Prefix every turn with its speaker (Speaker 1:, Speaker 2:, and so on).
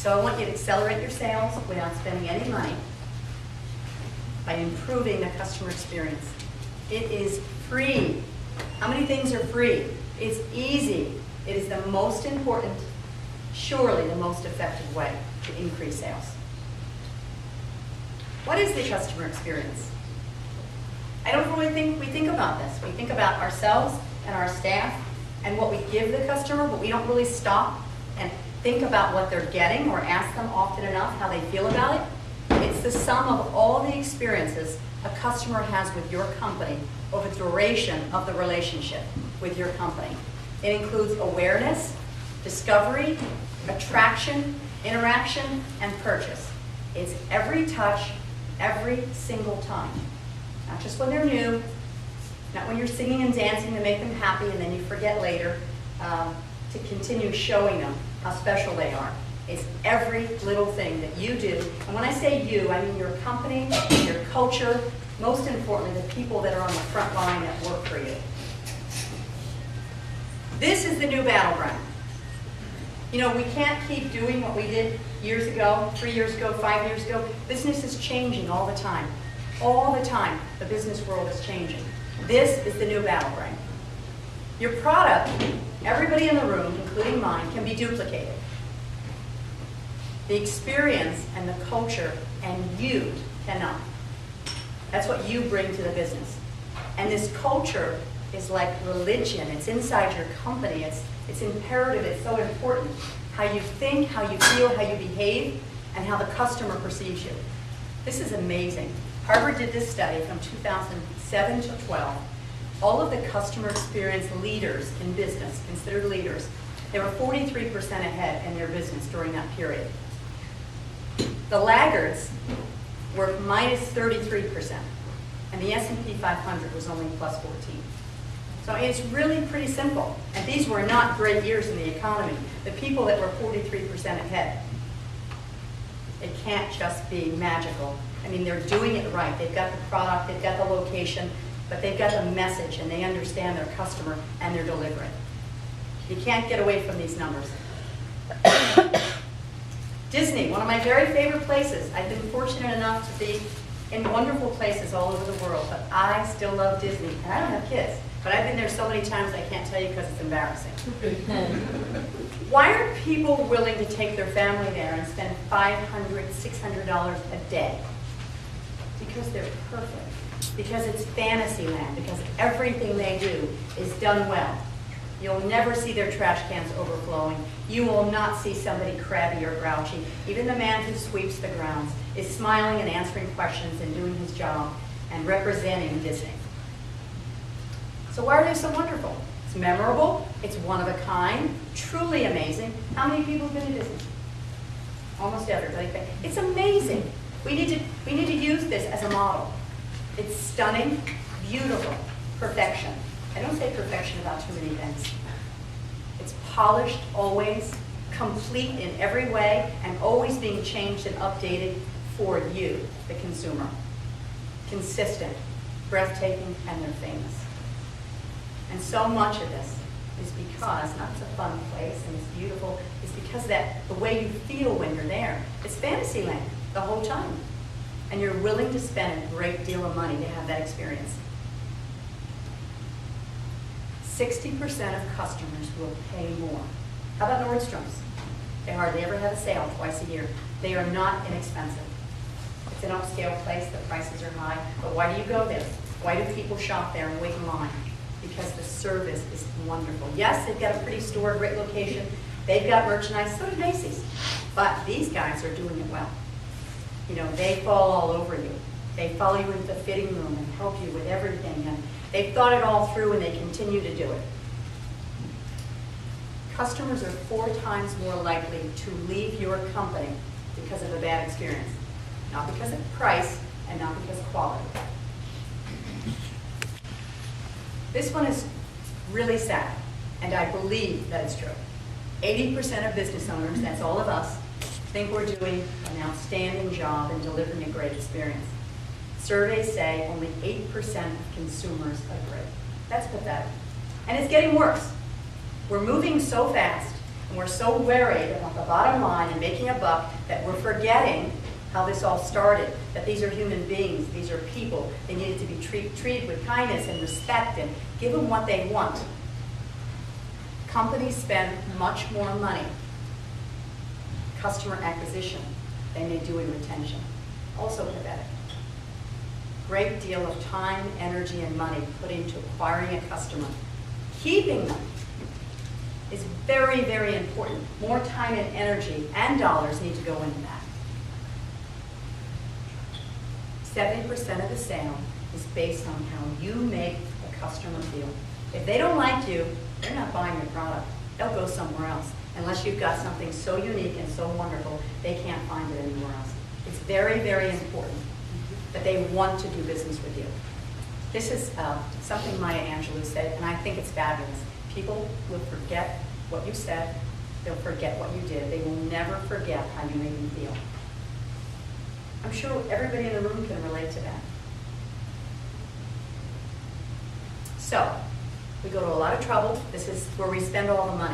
Speaker 1: So I want you to accelerate your sales without spending any money by improving the customer experience. It is free. How many things are free? It's easy. It is the most important, surely the most effective way to increase sales. What is the customer experience? I don't really think we think about this. We think about ourselves and our staff and what we give the customer, but we don't really stop and think about what they're getting or ask them often enough how they feel about it. It's the sum of all the experiences a customer has with your company over the duration of the relationship with your company. It includes awareness, discovery, attraction, interaction, and purchase. It's every touch, every single time. Not just when they're new, not when you're singing and dancing to make them happy and then you forget later to continue showing them how special they are. It's every little thing that you do. And when I say you, I mean your company, your culture, most importantly, the people that are on the front line that work for you. This is the new battleground. You know, we can't keep doing what we did years ago, 3 years ago, 5 years ago. Business is changing all the time. All the time, the business world is changing. This is the new battleground. Your product, everybody in the room, including mine, can be duplicated. The experience and the culture and you cannot. That's what you bring to the business. And this culture is like religion. It's inside your company. It's imperative. It's so important. How you think, how you feel, how you behave, and how the customer perceives you. This is amazing. Harvard did this study from 2007 to 12. All of the customer experience leaders in business, considered leaders, they were 43% ahead in their business during that period. The laggards were minus 33%, and the S&P 500 was only plus 14. So it's really pretty simple. And these were not great years in the economy. The people that were 43% ahead, it can't just be magical. I mean, they're doing it right. They've got the product, they've got the location, but they've got the message, and they understand their customer, and they're delivering. You can't get away from these numbers. Disney, one of my very favorite places. I've been fortunate enough to be in wonderful places all over the world, but I still love Disney. And I don't have kids, but I've been there so many times I can't tell you because it's embarrassing. Why are people willing to take their family there and spend $500, $600 a day? Because they're perfect. Because it's fantasy land. Because everything they do is done well. You'll never see their trash cans overflowing. You will not see somebody crabby or grouchy. Even the man who sweeps the grounds is smiling and answering questions and doing his job and representing Disney. So why are they so wonderful? It's memorable. It's one of a kind. Truly amazing. How many people have been to Disney? Almost everybody. It's amazing. We need to use this as a model. It's stunning, beautiful, perfection. I don't say perfection about too many things. It's polished always, complete in every way, and always being changed and updated for you, the consumer. Consistent, breathtaking, and they're famous. And so much of this is because, not it's a fun place and it's beautiful, it's because that the way you feel when you're there, it's fantasy land the whole time. And you're willing to spend a great deal of money to have that experience. 60% of customers will pay more. How about Nordstrom's? They hardly ever have a sale twice a year. They are not inexpensive. It's an upscale place, the prices are high, but why do you go there? Why do people shop there and wait in line? Because the service is wonderful. Yes, they've got a pretty store, great location. They've got merchandise, so do Macy's. But these guys are doing it well. You know, they fall all over you. They follow you into the fitting room and help you with everything. And they've thought it all through and they continue to do it. Customers are 4 times more likely to leave your company because of a bad experience. Not because of price and not because of quality. This one is really sad, and I believe that it's true. 80% of business owners, that's all of us, think we're doing an outstanding job in delivering a great experience. Surveys say only 8% of consumers agree. That's pathetic. And it's getting worse. We're moving so fast, And we're so worried about the bottom line and making a buck that we're forgetting how this all started, that these are human beings, these are people. They needed to be treated with kindness and respect and give them what they want. Companies spend much more money, customer acquisition, than they do in retention. Also pathetic. Great deal of time, energy, and money put into acquiring a customer. Keeping them is very, very important. More time and energy and dollars need to go into that. 70% of the sale is based on how you make a customer feel. If they don't like you, they're not buying your product. They'll go somewhere else. Unless you've got something so unique and so wonderful, they can't find it anywhere else. It's very, very important that they want to do business with you. This is something Maya Angelou said, and I think it's fabulous. People will forget what you said. They'll forget what you did. They will never forget how you made them feel. I'm sure everybody in the room can relate to that. So, we go to a lot of trouble. This is where we spend all the money.